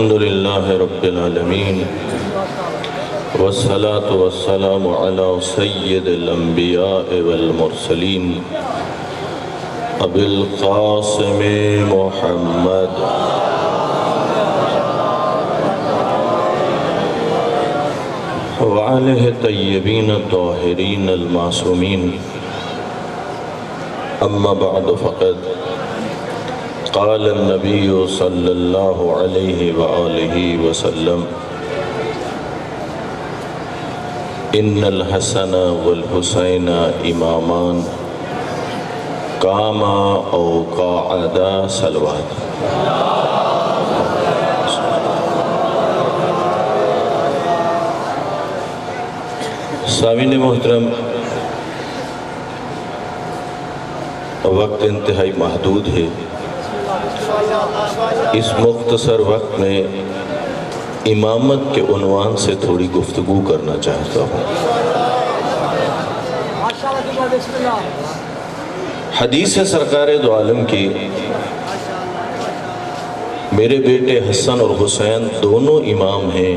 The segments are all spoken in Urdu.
الحمد لله رب العالمين والصلاة والسلام على سيد الأنبياء والمرسلين أبي القاسم محمد وعليه الطيبين الطاهرين المعصومين أما بعد فقد قال النبي صلى الله عليه وآله وسلم إن الحسن والحسين إمامان قاما أو قاعدا صلوات. سامعین محترم، وقت انتہائی محدود ہے۔ اس مختصر وقت میں امامت کے عنوان سے تھوڑی گفتگو کرنا چاہتا ہوں۔ حدیث سرکار دو عالم کی میرے بیٹے حسن اور حسین دونوں امام ہیں،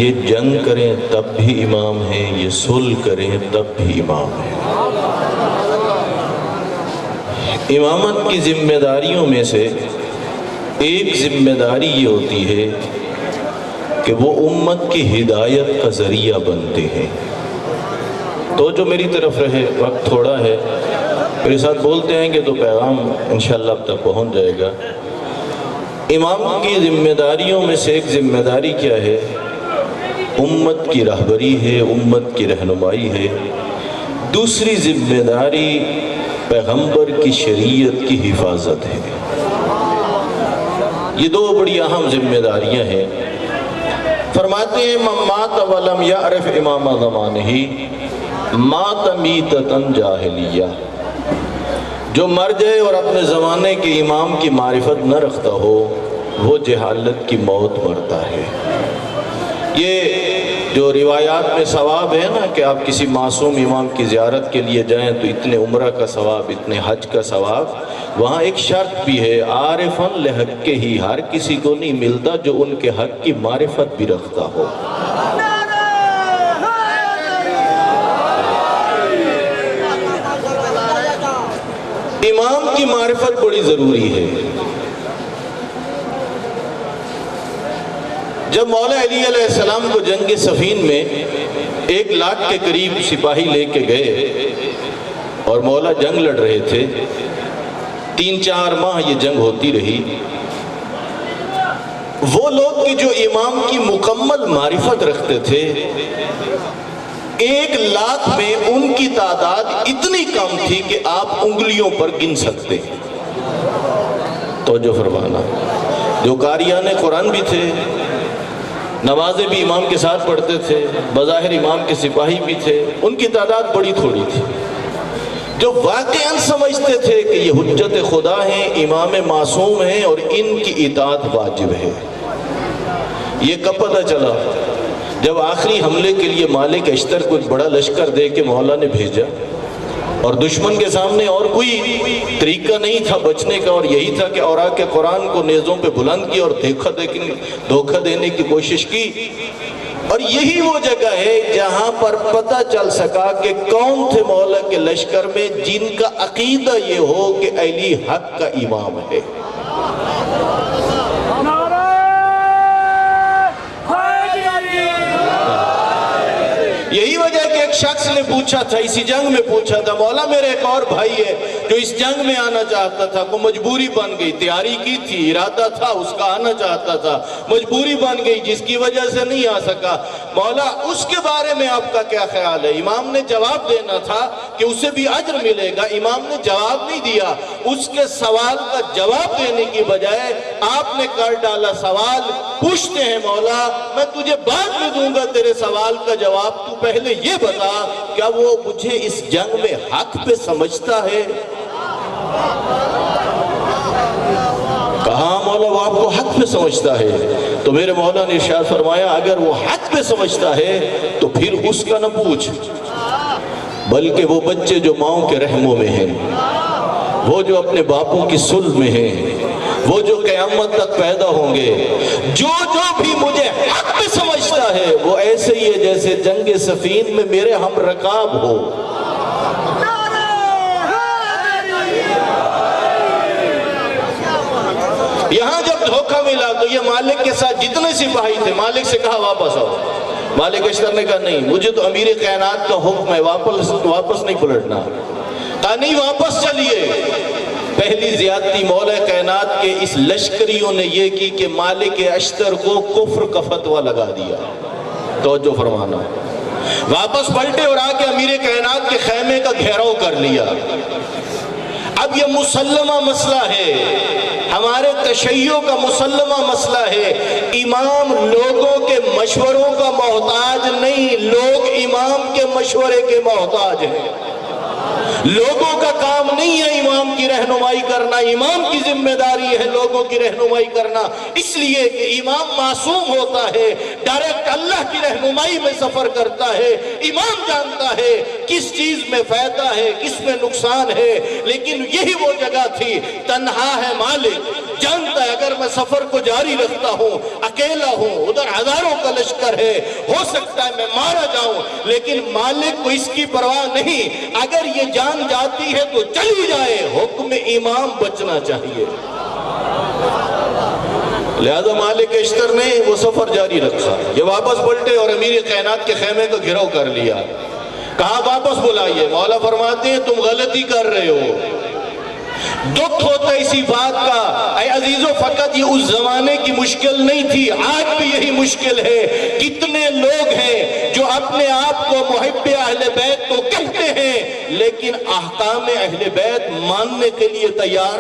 یہ جنگ کریں تب بھی امام ہیں، یہ صلح کریں تب بھی امام ہیں۔ امامت کی ذمہ داریوں میں سے ایک ذمہ داری یہ ہوتی ہے کہ وہ امت کی ہدایت کا ذریعہ بنتے ہیں۔ تو جو میری طرف رہے، وقت تھوڑا ہے، میرے ساتھ بولتے ہیں کہ تو پیغام انشاءاللہ اب تک پہنچ جائے گا۔ امام کی ذمہ داریوں میں سے ایک ذمہ داری کیا ہے؟ امت کی رہبری ہے، امت کی رہنمائی ہے۔ دوسری ذمہ داری پیغمبر کی شریعت کی حفاظت ہے۔ یہ دو بڑی اہم ذمہ داریاں ہیں۔ فرماتے ہیں من مات ولم یعرف امام زمانہ مات میتۃ جاہلیہ، جو مر جائے اور اپنے زمانے کے امام کی معرفت نہ رکھتا ہو وہ جہالت کی موت مرتا ہے۔ یہ جو روایات میں ثواب ہے نا کہ آپ کسی معصوم امام کی زیارت کے لیے جائیں تو اتنے عمرہ کا ثواب، اتنے حج کا ثواب، وہاں ایک شرط بھی ہے، عارفاً لحق کے ہی، ہر کسی کو نہیں ملتا جو ان کے حق کی معرفت بھی رکھتا ہو۔ امام کی معرفت بڑی ضروری ہے۔ جب مولا علی علیہ السلام کو جنگ صفین میں 1,00,000 کے قریب سپاہی لے کے گئے اور مولا جنگ لڑ رہے تھے، 3-4 ماہ یہ جنگ ہوتی رہی، وہ لوگ کہ جو امام کی مکمل معرفت رکھتے تھے 1,00,000 میں ان کی تعداد اتنی کم تھی کہ آپ انگلیوں پر گن سکتے۔ توجہ فرمانا، جو قاریان قرآن بھی تھے، نمازیں بھی امام کے ساتھ پڑھتے تھے، بظاہر امام کے سپاہی بھی تھے، ان کی تعداد بڑی تھوڑی تھی۔ جو واقعاً سمجھتے تھے کہ یہ حجت خدا ہیں، امام معصوم ہیں اور ان کی اطاعت واجب ہے۔ یہ کب پتہ چلا؟ جب آخری حملے کے لیے مالک اشتر کو ایک بڑا لشکر دے کے مولا نے بھیجا اور دشمن کے سامنے اور کوئی طریقہ نہیں تھا بچنے کا، اور یہی تھا کہ اوراق قرآن کو نیزوں پہ بلند کیا اور دھوکہ دینے کی کوشش کی۔ اور یہی وہ جگہ ہے جہاں پر پتہ چل سکا کہ کون تھے مولا کے لشکر میں جن کا عقیدہ یہ ہو کہ علی حق کا امام ہے۔ یہی وجہ کہ ایک شخص نے پوچھا تھا، اسی جنگ میں پوچھا تھا، مولا میرے ایک اور بھائی ہے جو اس جنگ میں آنا چاہتا تھا، کو مجبوری بن گئی، تیاری کی تھی، ارادہ تھا اس کا، آنا چاہتا تھا، مجبوری بن گئی جس کی وجہ سے نہیں آ سکا، مولا اس کے بارے میں آپ کا کیا خیال ہے؟ امام نے جواب دینا تھا کہ اسے بھی اجر ملے گا، امام نے جواب نہیں دیا۔ اس کے سوال کا جواب دینے کی بجائے آپ نے کر ڈالا سوال، پوچھتے ہیں مولا میں تجھے بعد میں دوں گا تیرے سوال کا جواب، تو پہلے یہ بتا کیا وہ مجھے اس جنگ میں حق پہ سمجھتا ہے؟ کہا مولا وہ آپ کو حق پہ سمجھتا ہے؟ تو میرے مولا نے ارشاد فرمایا اگر وہ حق پہ سمجھتا ہے تو پھر اس کا نہ پوچھ، بلکہ وہ بچے جو ماؤں کے رحموں میں ہیں، وہ جو اپنے باپوں کی صلح میں ہیں، وہ جو قیامت تک پیدا ہوں گے، جو بھی مجھے حق سمجھتا ہے وہ ایسے ہی ہے جیسے جنگ صفین میں میرے ہم رکاب ہو۔ یہاں جب دھوکہ ملا تو یہ مالک کے ساتھ جتنے سپاہی تھے، مالک سے کہا واپس آؤ۔ مالک اشتر نے کہا نہیں، مجھے تو امیر کائنات کا حکم ہے، واپس نہیں پلٹنا۔ کہا نہیں، واپس چلیے۔ پہلی زیادتی مولا کائنات کے اس لشکریوں نے یہ کی کہ مالک اشتر کو کفر کا فتوہ لگا دیا۔ توجہ فرمانا، واپس پلٹے اور آ کے امیر کائنات کے خیمے کا گھیراؤ کر لیا۔ اب یہ مسلمہ مسئلہ ہے، ہمارے تشیع کا مسلمہ مسئلہ ہے۔ امام لوگوں کے مشوروں کا محتاج نہیں، لوگ امام کے مشورے کے محتاج ہیں۔ لوگوں کا کام نہیں ہے امام کی رہنمائی کرنا، امام کی ذمہ داری ہے لوگوں کی رہنمائی کرنا، اس لیے کہ امام معصوم ہوتا ہے، ڈائریکٹ اللہ کی رہنمائی میں سفر کرتا ہے۔ امام جانتا ہے کس چیز میں فائدہ ہے، کس میں نقصان ہے، لیکن یہی وہ جگہ تھی، تنہا ہے مالک، جانتا ہے اگر میں سفر کو جاری رکھتا ہوں، اکیلا ہوں، ادھر ہزاروں کا لشکر ہے، ہو سکتا ہے میں مارا جاؤں، لیکن مالک کو اس کی پرواہ نہیں، اگر یہ جان جاتی ہے تو چلی جائے، حکم امام بچنا چاہیے۔ لہذا مالک اشتر نے وہ سفر جاری رکھا، یہ واپس پلٹے اور امیر کائنات کے خیمے کا گھیراؤ کر لیا۔ کہا واپس بلائیے۔ مولا فرماتے ہیں تم غلطی کر رہے ہو۔ دکھ ہوتا ہے اسی بات کا، اے عزیزو، فقط یہ اس زمانے کی مشکل نہیں تھی، آج بھی یہی مشکل ہے۔ کتنے لوگ ہیں جو اپنے آپ کو محب اہل بیت تو کہتے ہیں، لیکن احکام اہل بیت ماننے کے لیے تیار۔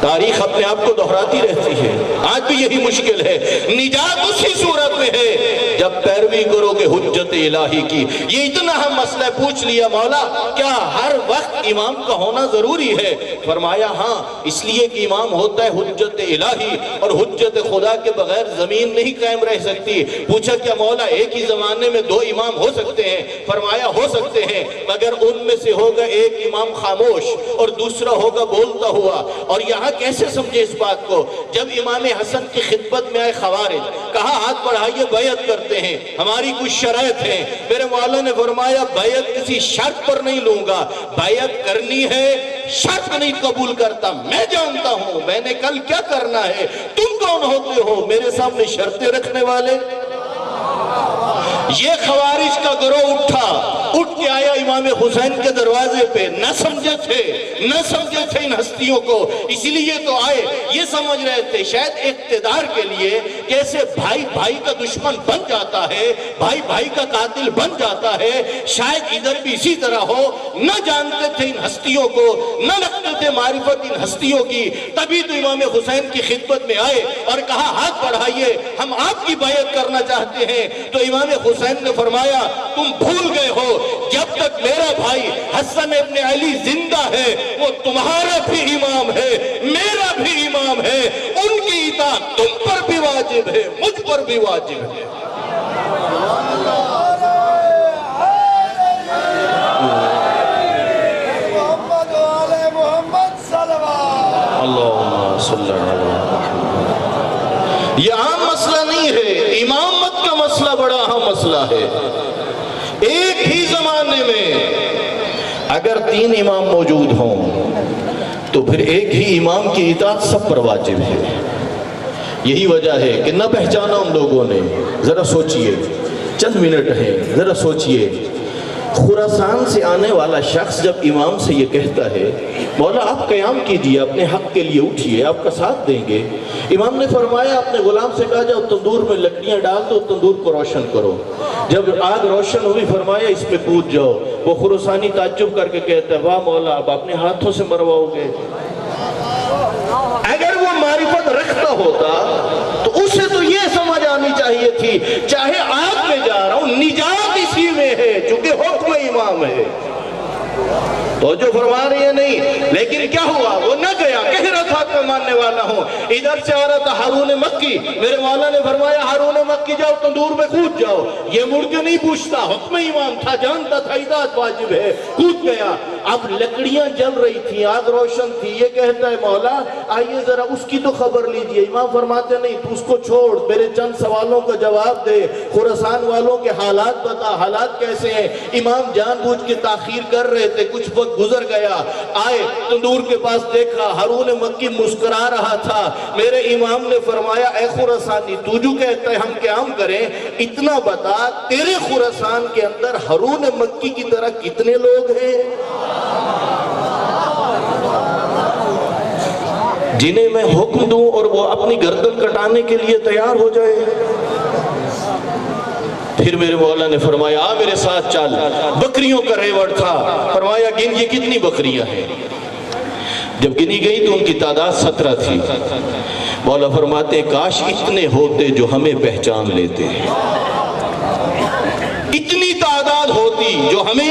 تاریخ اپنے آپ کو دہراتی رہتی ہے، آج بھی یہی مشکل ہے۔ نجات اسی صورت میں ہے جب پیروی کرو گے حجت الہی کی۔ یہ اتنا ہم مسئلہ پوچھ لیا، مولا کیا ہر وقت امام کا ہونا ضروری ہے؟ فرمایا ہاں، اس لیے کہ امام ہوتا ہے حجت الہی، اور حجت خدا کے بغیر زمین نہیں قائم رہ سکتی۔ پوچھا کیا مولا ایک ہی زمانے میں دو امام ہو سکتے ہیں؟ فرمایا ہو سکتے ہیں، مگر ان میں سے ہوگا ایک امام خاموش اور دوسرا ہوگا بولتا ہوا۔ اور یہاں کیسے سمجھے اس بات کو؟ جب امام حسن کی خدمت میں آئے خوارج، کہا ہاتھ بڑھائیے، بیعت کرتے ہیں، ہماری کچھ شرائط ہیں۔ میرے مولا نے فرمایا بیعت کسی شرط پر نہیں لوں گا، بیعت کرنی ہے، شرط نہیں قبول کرتا۔ میں جانتا ہوں میں نے کل کیا کرنا ہے، تم کون ہوتے ہو میرے سامنے شرطیں رکھنے والے؟ یہ خوارج کا گروہ اٹھ کے آیا امام حسین کے دروازے پہ، نہ سمجھے تھے ان ہستیوں کو، اسی لیے تو آئے۔ یہ سمجھ رہے تھے شاید اقتدار کے لیے کیسے بھائی بھائی کا دشمن بن جاتا ہے، بھائی بھائی کا قاتل بن جاتا ہے، شاید ادھر بھی اسی طرح ہو۔ نہ جانتے تھے ان ہستیوں کو، نہ رکھتے تھے معرفت ان ہستیوں کی، تبھی تو امام حسین کی خدمت میں آئے اور کہا ہاتھ بڑھائیے، ہم آپ کی بیعت کرنا چاہتے ہیں۔ تو امام حسین نے فرمایا تم بھول گئے ہو، جب تک میرا بھائی حسن ابن علی زندہ ہے وہ تمہارا بھی امام ہے، میرا بھی امام ہے، ان کی اطاعت تم پر بھی واجب ہے، مجھ پر بھی واجب ہے۔ اللہم صلی اللہ علیہ وسلم۔ یہ عام مسئلہ نہیں ہے، امامت کا مسئلہ بڑا اہم مسئلہ ہے۔ ایک ہی زمانے میں اگر 3 امام موجود ہوں تو پھر ایک ہی امام کی اطاعت سب پر واجب ہے۔ یہی وجہ ہے کہ نہ پہچانا ان لوگوں نے۔ ذرا سوچئے، چند منٹ ہیں، ذرا سوچئے، خراسان سے آنے والا شخص جب امام سے یہ کہتا ہے مولا آپ قیام کیجئے، اپنے حق کے لیے اٹھئے، آپ کا ساتھ دیں گے، امام نے فرمایا اپنے غلام سے کہا جاؤ تندور میں لکڑیاں ڈال دو، تندور کو روشن کرو۔ جب آگ روشن ہوئی فرمایا اس پہ کود جاؤ۔ وہ خراسانی تعجب کر کے کہتا ہے واہ مولا آپ اپنے ہاتھوں سے مرواؤ گے۔ اگر وہ معرفت رکھتا ہوتا تو اسے تو یہ سمجھ آنی چاہیے تھی چاہے آگ میں جا رہا ہوں نجات اسی میں ہے، چونکہ حکم امام ہے۔ تو جو فرما رہی ہے نہیں، لیکن کیا ہوا، وہ نہ گیا، کہہ رہا تھا کہ ماننے والا والا ہوں. ادھر سے آ رہا تھا ہارون مکی. میرے مولا نے فرمایا ہارون مکی جاؤ تندور میں کود جاؤ. یہ مڑ کے نہیں پوچھتا, حکم امام تھا, جانتا تھا اطاعت واجب ہے, کود گیا. اب لکڑیاں جل رہی تھی, آگ روشن تھی. یہ کہتا ہے مولا آئیے ذرا اس کی تو خبر لیجئے. امام فرماتے نہیں, تو اس کو چھوڑ, میرے چند سوالوں کا جواب دے, خراسان والوں کے حالات بتا, حالات کیسے ہیں. امام جان بوجھ کے تاخیر کر رہے تھے. کچھ وقت گزر گیا, آئے تندور کے پاس, دیکھا ہارون مکی مسکرا رہا تھا. میرے امام نے فرمایا اے خراسانی, تو جو کہتا ہے ہم قیام کریں, اتنا بتا تیرے خراسان کے اندر ہارون مکی کی طرح کتنے لوگ ہیں جنہیں میں حکم دوں اور وہ اپنی گردن کٹانے کے لیے تیار ہو جائے. پھر میرے مولا نے فرمایا آ میرے ساتھ چل. بکریوں کا ریوڑ تھا. فرمایا گن یہ کتنی بکریاں ہیں. جب گنی گئی تو ان کی تعداد 17 تھی. مولا فرماتے کاش اتنے ہوتے جو ہمیں پہچان لیتے, اتنی تعداد ہوتی جو ہمیں,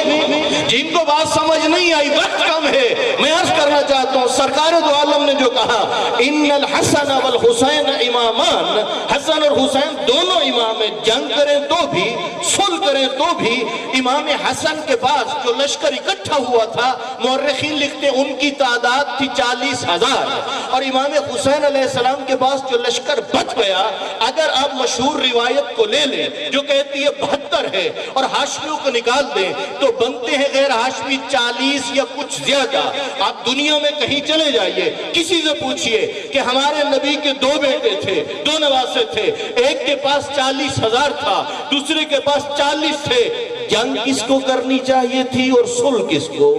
جن کو بات سمجھ نہیں آئی, وقت کم ہے. میں عرض کرنا چاہتا ہوں سرکار دو عالم نے جو کہا ان الحسن والحسین امامان, حسن اور حسین دونوں امام ہیں. جنگ کریں تو بھی, صلح کریں تو بھی. امام حسن کے پاس جو لشکر اکٹھا ہوا تھا, مورخین لکھتے ان کی تعداد تھی 40,000, اور امام حسین علیہ السلام کے پاس جو لشکر بچ گیا, اگر آپ مشہور روایت کو لے لیں جو کہتی ہے 72 ہے اور ہاشمیوں کو نکال دیں تو بنتے ہیں غیر ہاشمی 40 یا کچھ زیادہ. آپ دنیا میں کہیں چلے جائیے, کسی سے پوچھئے کہ ہمارے نبی کے 2 بیٹے تھے, 2 نواسے تھے, ایک کے پاس 40,000 تھا, دوسرے کے پاس 40 تھے. جنگ کس کو کرنی چاہیے تھی اور صلح کس کو؟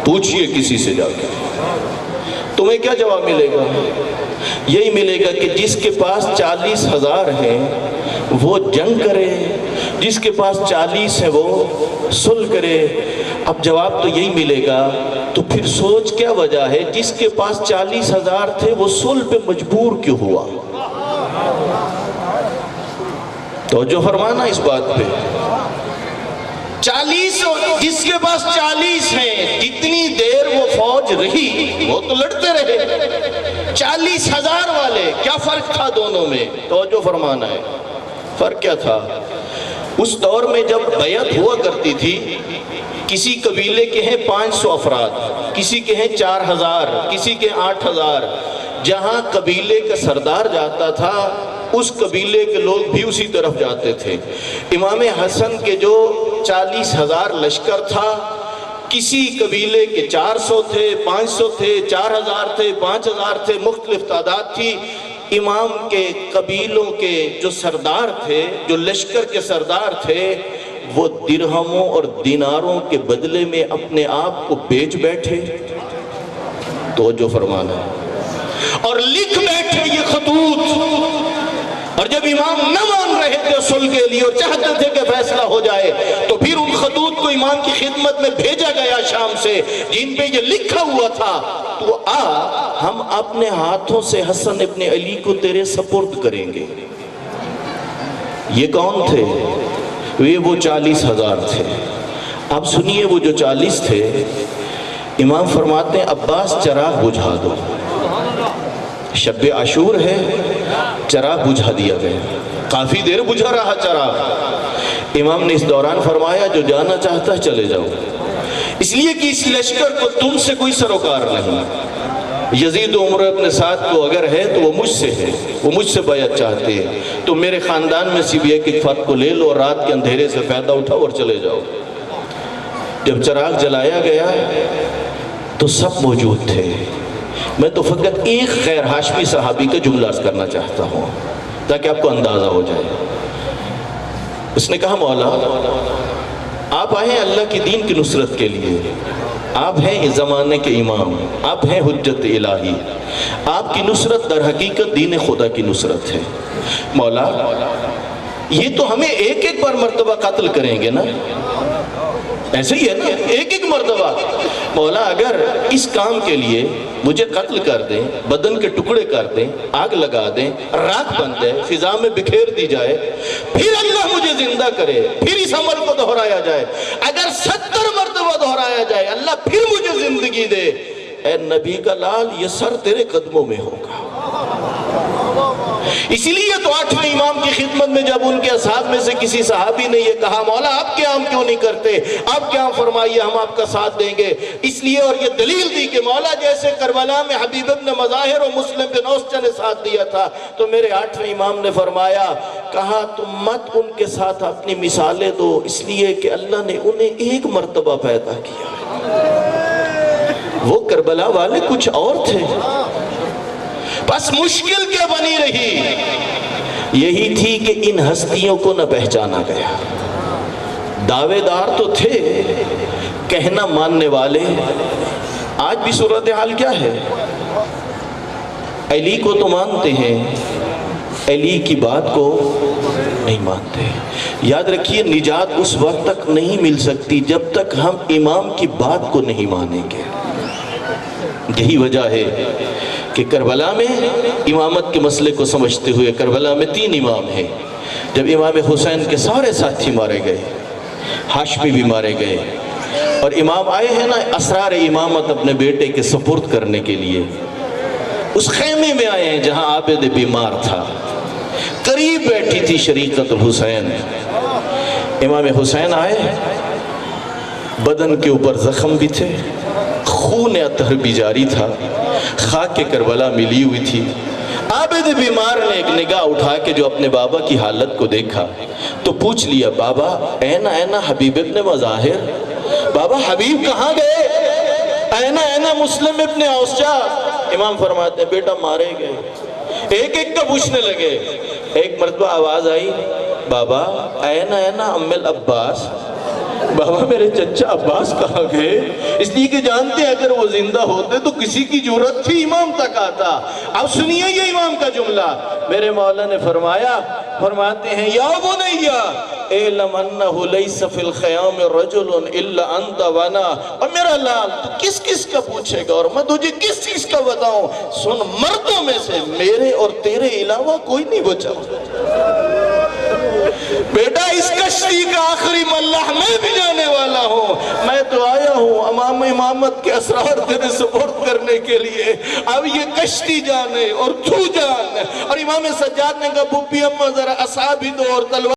پوچھئے کسی سے جا کے, تمہیں کیا جواب ملے گا؟ یہی ملے گا کہ جس کے پاس 40,000 ہیں وہ جنگ کرے, جس کے پاس 40 ہے وہ صلح کرے. اب جواب تو یہی ملے گا. تو پھر سوچ کیا وجہ ہے جس کے پاس 40,000 تھے وہ صلح پہ مجبور کیوں ہوا؟ توجہ فرمانا اس بات پہ. 40 جس کے پاس 40 ہیں, جتنی دیر وہ فوج رہی وہ تو لڑتے رہے. 40,000 والے, کیا فرق تھا دونوں میں؟ توجہ فرمانا ہے. فرق کیا تھا؟ اس دور میں جب بیعت ہوا کرتی تھی, کسی قبیلے کے ہیں 500 افراد, کسی کے ہیں 4,000, کسی کے 8,000. جہاں قبیلے کا سردار جاتا تھا اس قبیلے کے لوگ بھی اسی طرف جاتے تھے. امام حسن کے جو 40,000 لشکر تھا, کسی قبیلے کے 400 تھے, 500 تھے, 4,000 تھے, 5,000 تھے, مختلف تعداد تھی. امام کے قبیلوں کے جو سردار تھے, جو لشکر کے سردار تھے, وہ درہموں اور دیناروں کے بدلے میں اپنے آپ کو بیچ بیٹھے. تو جو فرمانا اور لکھ بیٹھے یہ خطوط. اور جب امام نہ مان رہے تھے صلح کے لیے اور چاہتے تھے کہ فیصلہ ہو جائے, تو پھر ان خطوط کو امام کی خدمت میں بھیجا گیا شام سے, جن پہ یہ لکھا ہوا تھا تو ہم اپنے ہاتھوں سے حسن ابن علی کو تیرے سپرد کریں گے. یہ کون تھے؟ یہ وہ 40,000 تھے. اب سنیے, وہ جو 40 تھے, امام فرماتے ہیں عباس چراغ بجھا دو. شب عاشور ہے, چراغ بجھا دیا گیا. کافی دیر بجھا رہا چراغ. امام نے اس دوران فرمایا جو جانا چاہتا ہے چلے جاؤ, اس لیے کہ اس لشکر کو تم سے کوئی سروکار نہیں. یزید و عمر اپنے ساتھ کو اگر ہے تو وہ مجھ سے ہے, وہ مجھ سے بیعت چاہتے ہیں. تو میرے خاندان میں سے بھی ایک فرد کو لے لو اور رات کے اندھیرے سے فائدہ اٹھاؤ اور چلے جاؤ. جب چراغ جلایا گیا تو سب موجود تھے. میں تو فقط ایک غیر ہاشمی صحابی کا جملہ عرض کرنا چاہتا ہوں تاکہ آپ کو اندازہ ہو جائے. اس نے کہا مولا آپ آئے ہیں اللہ کی دین کی نصرت کے لیے, آپ ہیں اس زمانے کے امام, آپ ہیں حجت الہی, آپ کی نصرت در حقیقت دین خدا کی نصرت ہے. مولا یہ تو ہمیں ایک ایک بار مرتبہ قتل کریں گے نا, ایسے ہی ہے نا, ایک ایک مرتبہ. مولا اگر اس کام کے لیے مجھے قتل کر دیں, بدن کے ٹکڑے کر دیں, آگ لگا دیں, راکھ بن جائے, فضا میں بکھیر دی جائے, پھر اللہ مجھے زندہ کرے, پھر اس عمل کو دہرایا جائے, اگر 70 مرتبہ دہرایا جائے, اللہ پھر مجھے زندگی دے, اے نبی کا لال یہ سر تیرے قدموں میں ہوگا۔ اسی لیے تو 8ویں امام کی خدمت میں جب ان کے اصحاب میں سے کسی صحابی نے یہ کہا مولا آپ قیام کیوں نہیں کرتے، آپ قیام فرمائیے ہم آپ کا ساتھ دیں گے، اس لیے اور یہ دلیل دی کہ مولا جیسے کربلا میں حبیب ابن مظاہر اور مسلم بن اوسجہ نے ساتھ دیا تھا تو میرے 8ویں امام نے فرمایا کہا تم مت ان کے ساتھ اپنی مثالیں دو، اس لیے کہ اللہ نے انہیں ایک مرتبہ پیدا کیا، وہ کربلا والے کچھ اور تھے۔ بس مشکل کیا بنی رہی، یہی تھی کہ ان ہستیوں کو نہ پہچانا گیا۔ دعوے دار تو تھے، کہنا ماننے والے۔ آج بھی صورتحال کیا ہے؟ علی کو تو مانتے ہیں، علی کی بات کو نہیں مانتے۔ یاد رکھیے نجات اس وقت تک نہیں مل سکتی جب تک ہم امام کی بات کو نہیں مانیں گے۔ یہی وجہ ہے کہ کربلا میں امامت کے مسئلے کو سمجھتے ہوئے کربلا میں 3 امام ہیں۔ جب امام حسین کے سارے ساتھی مارے گئے، ہاشمی بھی مارے گئے، اور امام آئے ہیں نا اسرار امامت اپنے بیٹے کے سپرد کرنے کے لیے، اس خیمے میں آئے ہیں جہاں عابد بیمار تھا، قریب بیٹھی تھی شریقت الحسین۔ امام حسین آئے، بدن کے اوپر زخم بھی تھے، خون اطہر بھی جاری تھا، خاک کربلا ملی ہوئی تھی۔ عابد بیمار نے ایک نگاہ اٹھا کے جو اپنے بابا کی حالت کو دیکھا تو پوچھ لیا بابا اینا اینا حبیب ابن مظاہر، بابا حبیب کہاں گئے؟ اینا اینا مسلم ابن اوسجہ؟ امام فرماتے ہیں بیٹا مارے گئے۔ ایک ایک کا پوچھنے لگے، ایک مرتبہ آواز آئی بابا اینا اینا ام العباس، بابا میرے چچا عباس کہاں گئے؟ اس لیے کہ جانتے ہیں اگر وہ زندہ ہوتے تو کسی کی جرأت تھی امام تک آتا۔ اب سنیے یہ امام کا جملہ، میرے مولا نے فرماتے ہیں یا بنیا اعلم انہ لیس فی الخیام رجل الا انت وانا، اور میرا لال تو کس کس کا پوچھے گا اور میں تجھے کس چیز کا بتاؤں؟ سن مردوں میں سے میرے اور تیرے علاوہ کوئی نہیں بچا۔ بیٹا اس کشتی کا آخری ملح میں بھی جانے والا ہوں، میں تو آیا ہوں امام امامت کے اسرار تیرے سپرد کرنے کے لیے، اب یہ کشتی جانے اور تو جان۔ اور امام سجاد نے کہا بھوپی اماں ذرا عصا بھی دو اور تلوار